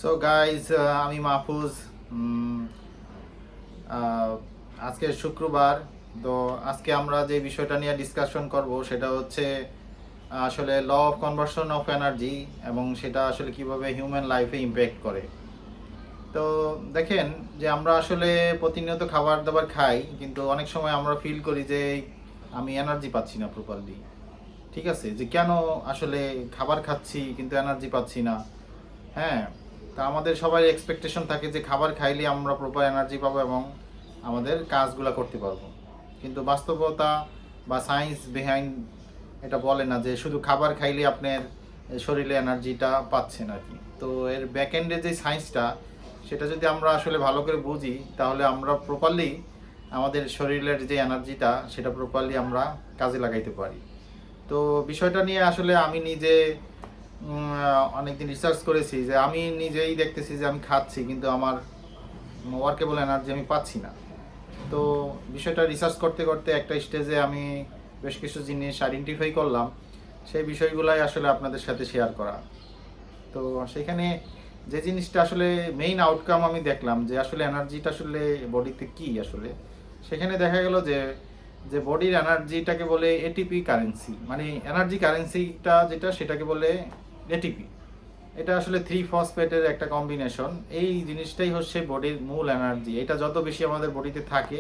So guys, আমি মাহফুজ। উম, আহ, আজকে শুক্রবার। তো আজকে আমরা যে বিষয়টা নিয়ে ডিসকাশন করব সেটা হচ্ছে আসলে law of conversion of energy, এবং সেটা আসলে কিভাবে হিউম্যান লাইফে ইম্প্যাক্ট করে। তো দেখেন, যে আমরা আসলে প্রতিনিয়ত খাবার দাবার খাই, কিন্তু অনেক সময় আমরা ফিল করি যে আমি এনার্জি পাচ্ছি না প্রপারলি। ঠিক আছে, যে কেন আসলে খাবার খাচ্ছি কিন্তু এনার্জি পাচ্ছি না। হ্যাঁ, তা আমাদের সবাই এক্সপেকটেশন থাকে যে খাবার খাইলে আমরা প্রপার এনার্জি পাবো এবং আমাদের কাজগুলো করতে পারবো। কিন্তু বাস্তবতা বা সায়েন্স বিহাইন্ড এটা বলে না যে শুধু খাবার খাইলে আপনার শরীরে এনার্জিটা পাচ্ছেন আর কি। তো এর ব্যাকএন্ডে যে সায়েন্সটা, সেটা যদি আমরা আসলে ভালো করে বুঝি, তাহলে আমরা প্রপারলি আমাদের শরীরের যে এনার্জিটা সেটা প্রপারলি আমরা কাজে লাগাইতে পারি। তো বিষয়টা নিয়ে আসলে আমি নিজে অনেকদিন রিসার্চ করেছি, যে আমি নিজেই দেখতেছি যে আমি খাচ্ছি কিন্তু আমার ওয়ার্কেবল এনার্জি আমি পাচ্ছি না। তো বিষয়টা রিসার্চ করতে করতে একটা স্টেজে আমি বেশ কিছু জিনিস আইডেন্টিফাই করলাম। সেই বিষয়গুলাই আসলে আপনাদের সাথে শেয়ার করা। তো সেখানে যে জিনিসটা আসলে মেইন আউটকাম আমি দেখলাম, যে আসলে এনার্জিটা আসলে বডিতে কি আসলে, সেখানে দেখা গেল যে যে বডির এনার্জিটাকে বলে এটিপি কারেন্সি, মানে এনার্জি কারেন্সিটা যেটা সেটাকে বলে এটিপি। এটা আসলে থ্রি ফসফেটের একটা কম্বিনেশন। এই জিনিসটাই হচ্ছে বডির মূল এনার্জি। এটা যত বেশি আমাদের বডিতে থাকে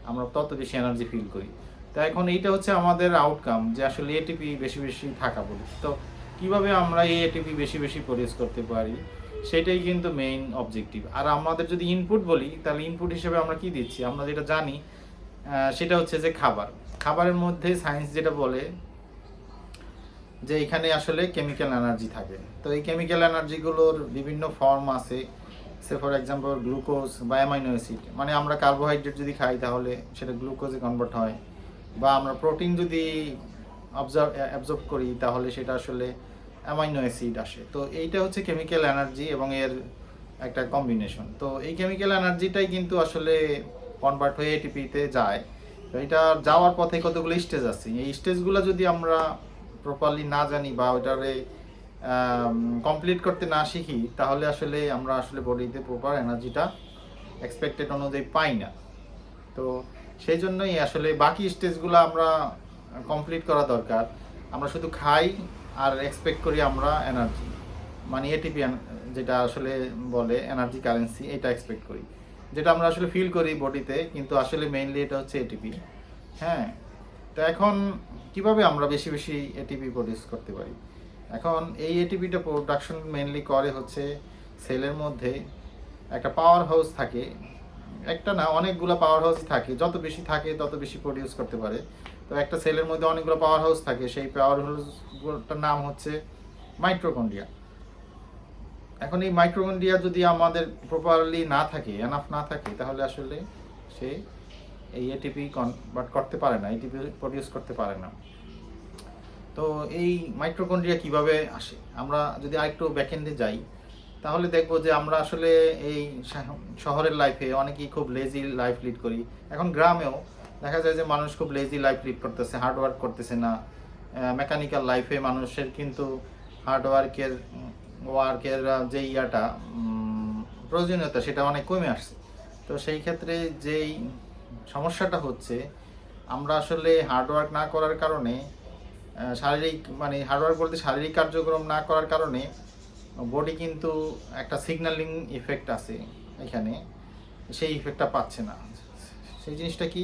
আমরা তত বেশি এনার্জি ফিল করি। তো এখন এইটা হচ্ছে আমাদের আউটকাম, যে আসলে এটিপি বেশি বেশি থাকা বলি। তো কিভাবে আমরা এই এটিপি বেশি বেশি প্রডিউস করতে পারি, সেটাই কিন্তু মেইন অবজেক্টিভ। আর আমাদের যদি ইনপুট বলি, তাহলে ইনপুট হিসেবে আমরা কি দিচ্ছি, আমরা যেটা জানি সেটা হচ্ছে যে খাবার। খাবারের মধ্যে সায়েন্স যেটা বলে যে এখানে আসলে কেমিক্যাল এনার্জি থাকে। তো এই কেমিক্যাল এনার্জিগুলোর বিভিন্ন ফর্ম আছে। সে ফর এক্সাম্পল গ্লুকোজ বা অ্যামাইনো অ্যাসিড, মানে আমরা কার্বোহাইড্রেট যদি খাই তাহলে সেটা গ্লুকোজে কনভার্ট হয়, বা আমরা প্রোটিন যদি অ্যাবজর্ব করি তাহলে সেটা আসলে অ্যামাইনো অ্যাসিড আসে। তো এইটা হচ্ছে কেমিক্যাল এনার্জি এবং এর একটা কম্বিনেশন। তো এই কেমিক্যাল এনার্জিটাই কিন্তু আসলে কনভার্ট হয়ে এটিপিতে যায়। তো এটা যাওয়ার পথে কতগুলো স্টেজ আছে, এই স্টেজগুলো যদি আমরা প্রপারলি না জানি বা ওইটারে কমপ্লিট করতে না শিখি, তাহলে আসলে আমরা আসলে বডিতে প্রপার এনার্জিটা এক্সপেক্টেড অনুযায়ী পাই না। তো সেই জন্যই আসলে বাকি স্টেজগুলো আমরা কমপ্লিট করা দরকার। আমরা শুধু খাই আর এক্সপেক্ট করি আমরা এনার্জি, মানে এটিপি যেটা আসলে বলে এনার্জি কারেন্সি, এটা এক্সপেক্ট করি, যেটা আমরা আসলে ফিল করি বডিতে, কিন্তু আসলে মেইনলি এটা হচ্ছে এটিপি। হ্যাঁ, তো এখন কিভাবে আমরা বেশি বেশি এটিপি প্রডিউস করতে পারি? এখন এই এটিপিটা প্রোডাকশন মেইনলি করে হচ্ছে সেলের মধ্যে একটা পাওয়ার হাউস থাকে। একটা না, অনেকগুলো পাওয়ার হাউস থাকে, যত বেশি থাকে তত বেশি প্রডিউস করতে পারে। তো একটা সেলের মধ্যে অনেকগুলো পাওয়ার হাউস থাকে, সেই পাওয়ার হাউসগুলোর নাম হচ্ছে মাইটোকন্ড্রিয়া। এখন এই মাইটোকন্ড্রিয়া যদি আমাদের প্রপারলি না থাকে, এনাফ না থাকে, তাহলে আসলে সে এই এটিপি কনভার্ট করতে পারে না, এটিপি প্রডিউস করতে পারে না। তো এই মাইটোকন্ড্রিয়া কিভাবে আসে, আমরা যদি আরেকটু ব্যাকএন্ডে যাই, তাহলে দেখবো যে আমরা আসলে এই শহরের লাইফে অনেকেই খুব লেজি লাইফ লিড করি। এখন গ্রামেও দেখা যায় যে মানুষ খুব লেজি লাইফ লিড করতেছে, হার্ড ওয়ার্ক করতেছে না। মেকানিক্যাল লাইফে মানুষের কিন্তু হার্ড ওয়ার্কের যে ইয়াটা প্রয়োজনীয়তা সেটা অনেক কমে আসছে। তো সেই ক্ষেত্রে যেই সমস্যাটা হচ্ছে, আমরা আসলে হার্ড ওয়ার্ক না করার কারণে শারীরিক, মানে হার্ডওয়ার্ক বলতে শারীরিক কার্যক্রম না করার কারণে বডি কিন্তু একটা সিগন্যালিং ইফেক্ট আছে এখানে, সেই ইফেক্টটা পাচ্ছে না। সেই জিনিসটা কি?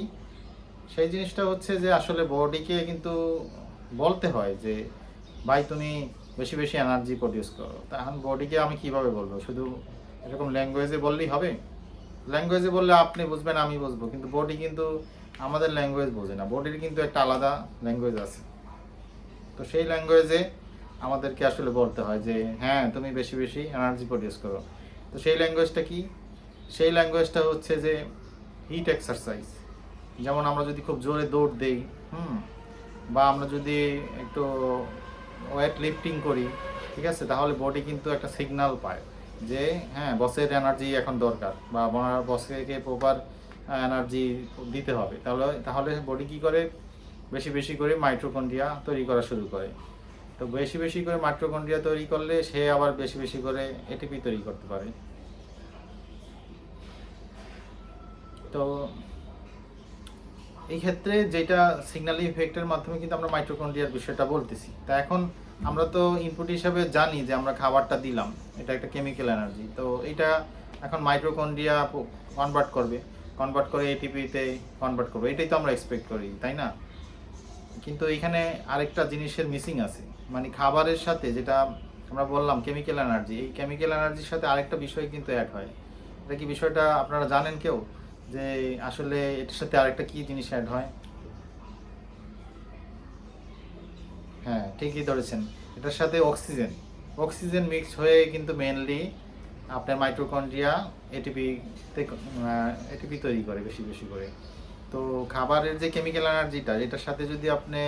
সেই জিনিসটা হচ্ছে যে আসলে বডিকে কিন্তু বলতে হয় যে ভাই তুমি বেশি বেশি এনার্জি প্রডিউস করো। তখন বডিকে আমি কিভাবে বলবো? শুধু এরকম ল্যাঙ্গুয়েজে বললেই হবে? ল্যাঙ্গুয়েজে বললে আপনি বুঝবেন, আমি বুঝবো, কিন্তু বডি কিন্তু আমাদের ল্যাঙ্গুয়েজ বোঝে না। বডির কিন্তু একটা আলাদা ল্যাঙ্গুয়েজ আছে। তো সেই ল্যাঙ্গুয়েজে আমাদেরকে আসলে বলতে হয় যে হ্যাঁ তুমি বেশি বেশি এনার্জি প্রডিউস করো। তো সেই ল্যাঙ্গুয়েজটা কি? সেই ল্যাঙ্গুয়েজটা হচ্ছে যে হিট এক্সারসাইজ। যেমন আমরা যদি খুব জোরে দৌড় দেই, হুম, বা আমরা যদি একটু ওয়েট লিফটিং করি, ঠিক আছে, তাহলে বডি কিন্তু একটা সিগন্যাল পায় যে হ্যাঁ বসের এনার্জি এখন দরকার, বা আমার বসকে প্রপার এনার্জি দিতে হবে। তাহলে তাহলে বডি কী করে? বেশি বেশি করে মাইটোকন্ড্রিয়া তৈরি করা শুরু করে। তো বেশি বেশি করে মাইটোকন্ড্রিয়া তৈরি করলে সে আবার বেশি বেশি করে এটিপি তৈরি করতে পারে। তো এই ক্ষেত্রে যেটা সিগন্যাল ইফেক্টের মাধ্যমে কিন্তু আমরা মাইটোকন্ড্রিয়ার বিষয়টা বলতেছি। তা এখন আমরা তো ইনপুট হিসাবে জানি যে আমরা খাবারটা দিলাম, এটা একটা কেমিক্যাল এনার্জি। তো এটা এখন মাইটোকন্ড্রিয়া কনভার্ট করে এটিপিতে কনভার্ট করবে, এটাই তো আমরা এক্সপেক্ট করি, তাই না? কিন্তু এখানে আরেকটা জিনিসের মিসিং আছে, মানে খাবারের সাথে যেটা আমরা বললাম কেমিক্যাল এনার্জি, এই কেমিক্যাল এনার্জির সাথে আরেকটা বিষয় কিন্তু অ্যাড হয়। এটা কি বিষয়টা আপনারা জানেন কেউ, যে আসলে এটার সাথে আরেকটা কি জিনিস অ্যাড হয়? হ্যাঁ, ঠিকই ধরেছেন, এটার সাথে অক্সিজেন মিক্স হয়ে কিন্তু মেনলি আপনার মাইটোকন্ড্রিয়া এটিপি তৈরি করে বেশি বেশি করে। তো খাবারের যে কেমিক্যাল এনার্জিটা, এটার সাথে যদি আপনি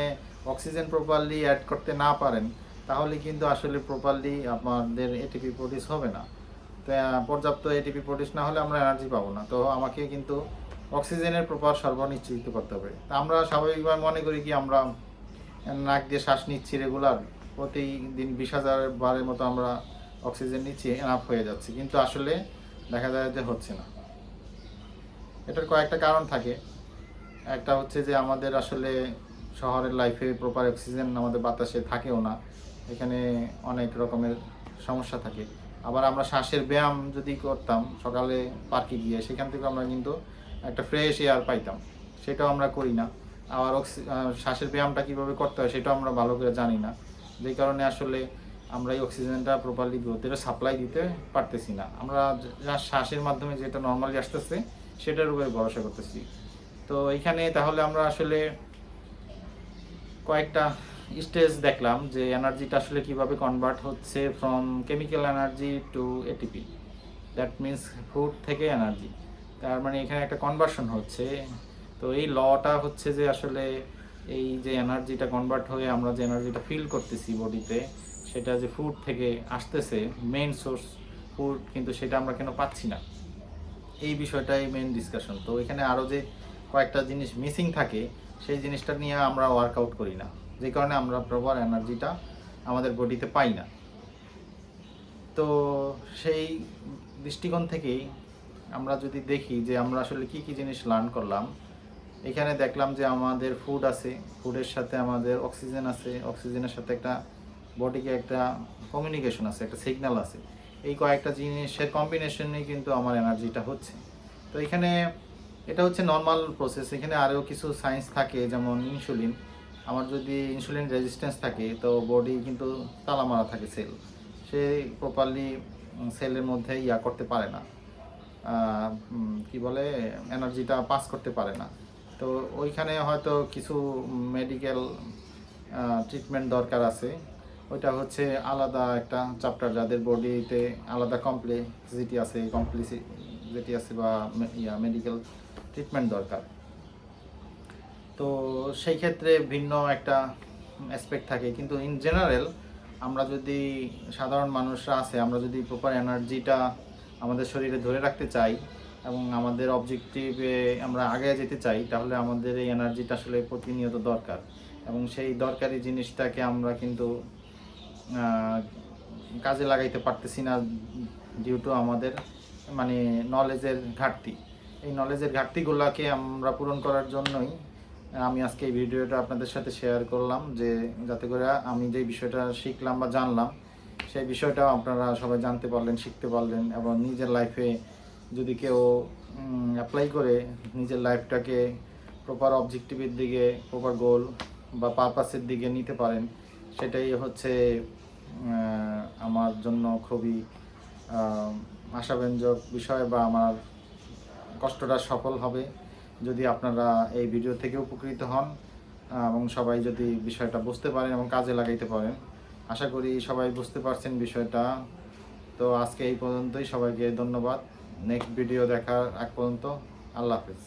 অক্সিজেন প্রপারলি অ্যাড করতে না পারেন, তাহলে কিন্তু আসলে প্রপারলি আমাদের এটিপি প্রডিউস হবে না। তো পর্যাপ্ত এটিপি প্রডিউস না হলে আমরা এনার্জি পাবো না। তো আমাকে কিন্তু অক্সিজেনের প্রপার সরবরাহ নিশ্চিত করতে হবে। তা আমরা স্বাভাবিকভাবে মনে করি কি আমরা নাক দিয়ে শ্বাস নিচ্ছি রেগুলার, প্রতিদিন 20,000 বারের মতো আমরা অক্সিজেন নিচ্ছি, এনাফ হয়ে যাচ্ছে, কিন্তু আসলে দেখা যায় যে হচ্ছে না। এটার কয়েকটা কারণ থাকে। একটা হচ্ছে যে আমাদের আসলে শহরের লাইফে প্রপার অক্সিজেন আমাদের বাতাসে থাকেও না, এখানে অনেক রকমের সমস্যা থাকে। আবার আমরা শ্বাসের ব্যায়াম যদি করতাম সকালে পার্কে গিয়ে, সেখান থেকে আমরা কিন্তু একটা ফ্রেশ এয়ার পাইতাম, সেটাও আমরা করি না। আবার শ্বাসের ব্যায়ামটা কীভাবে করতে হয় সেটাও আমরা ভালো করে জানি না, যেই কারণে আসলে আমরা এই অক্সিজেনটা প্রপারলি গ্রোথের সাপ্লাই দিতে পারতেছি না। আমরা শ্বাসের মাধ্যমে যেটা নর্মালি আসতেছে সেটার উপরে ভরসা করতেছি। তো এইখানে তাহলে আমরা আসলে কয়েকটা স্টেজ দেখলাম যে এনার্জিটা আসলে কিভাবে কনভার্ট হচ্ছে from chemical energy to ATP, that means food থেকে এনার্জি। তার মানে এখানে একটা কনভার্সন হচ্ছে। তো এই লটা হচ্ছে যে আসলে এই যে এনার্জিটা কনভার্ট হয়ে আমরা যে এনার্জিটা ফিল করতেছি বডিতে, সেটা যে ফুড থেকে আসতেছে, মেইন সোর্স ফুড, কিন্তু সেটা আমরা কেন পাচ্ছি না, এই বিষয়টাই মেইন ডিসকাশন। তো এখানে আরও যে কয়েকটা জিনিস মিসিং থাকে সেই জিনিসটা নিয়ে আমরা ওয়ার্কআউট করি না, যে কারণে আমরা প্রপার এনার্জিটা আমাদের বডিতে পাই না। তো সেই দৃষ্টিকোণ থেকেই আমরা যদি দেখি যে আমরা আসলে কি কি জিনিস লার্ন করলাম, এখানে দেখলাম যে আমাদের ফুড আছে, ফুডের সাথে আমাদের অক্সিজেন আছে, অক্সিজেনের সাথে একটা বডিকে একটা কমিউনিকেশন আছে, একটা সিগন্যাল আছে। এই কয়েকটা জিনিসের কম্বিনেশনেই কিন্তু আমার এনার্জিটা হচ্ছে। তো এখানে এটা হচ্ছে নর্মাল প্রসেস। এখানে আরও কিছু সায়েন্স থাকে, যেমন ইনসুলিন। আমার যদি ইনসুলিন রেজিস্ট্যান্স থাকে তো বডি কিন্তু তালা মারা থাকে, সে প্রপারলি সেলের মধ্যে করতে পারে না, কি বলে, এনার্জিটা পাস করতে পারে না। তো ওইখানে হয়তো কিছু মেডিকেল ট্রিটমেন্ট দরকার আছে। ওইটা হচ্ছে আলাদা একটা চ্যাপ্টার, যাদের বডিতে আলাদা কমপ্লিসিটি আছে বা মেডিকেল ট্রিটমেন্ট দরকার। তো সেই ক্ষেত্রে ভিন্ন একটা অ্যাসপেক্ট থাকে, কিন্তু ইন জেনারেল আমরা যদি সাধারণ মানুষরা আছে, আমরা যদি প্রপার এনার্জিটা আমাদের শরীরে ধরে রাখতে চাই এবং আমাদের অবজেক্টিভে আমরা আগে যেতে চাই, তাহলে আমাদের এই এনার্জিটা আসলে প্রতিনিয়ত দরকার। এবং সেই দরকারি জিনিসটাকে আমরা কিন্তু কাজে লাগাইতে পারতেছি না ডিউ টু আমাদের মানে নলেজের ঘাটতি। এই নলেজের ঘাটতিগুলোকে আমরা পূরণ করার জন্যই আমি আজকে এই ভিডিওটা আপনাদের সাথে শেয়ার করলাম, যে যাতে করে আমি যে বিষয়টা শিখলাম বা জানলাম সেই বিষয়টাও আপনারা সবাই জানতে পারলেন, শিখতে পারলেন, এবং নিজের লাইফে যদি কেউ অ্যাপ্লাই করে নিজের লাইফটাকে প্রপার অবজেক্টিভের দিকে, প্রপার গোল বা পারপাসের দিকে নিতে পারেন, সেটাই হচ্ছে আমার জন্য খুবই আশাব্যঞ্জক বিষয়, বা আমার কষ্টটা সফল হবে যদি আপনারা এই ভিডিও থেকে উপকৃত হন এবং সবাই যদি বিষয়টা বুঝতে পারেন এবং কাজে লাগাইতে পারেন। আশা করি সবাই বুঝতে পারছেন বিষয়টা। তো আজকে এই পর্যন্তই, সবাইকে ধন্যবাদ। নেক্সট ভিডিও দেখার আগ পর্যন্ত আল্লাহ হাফেজ।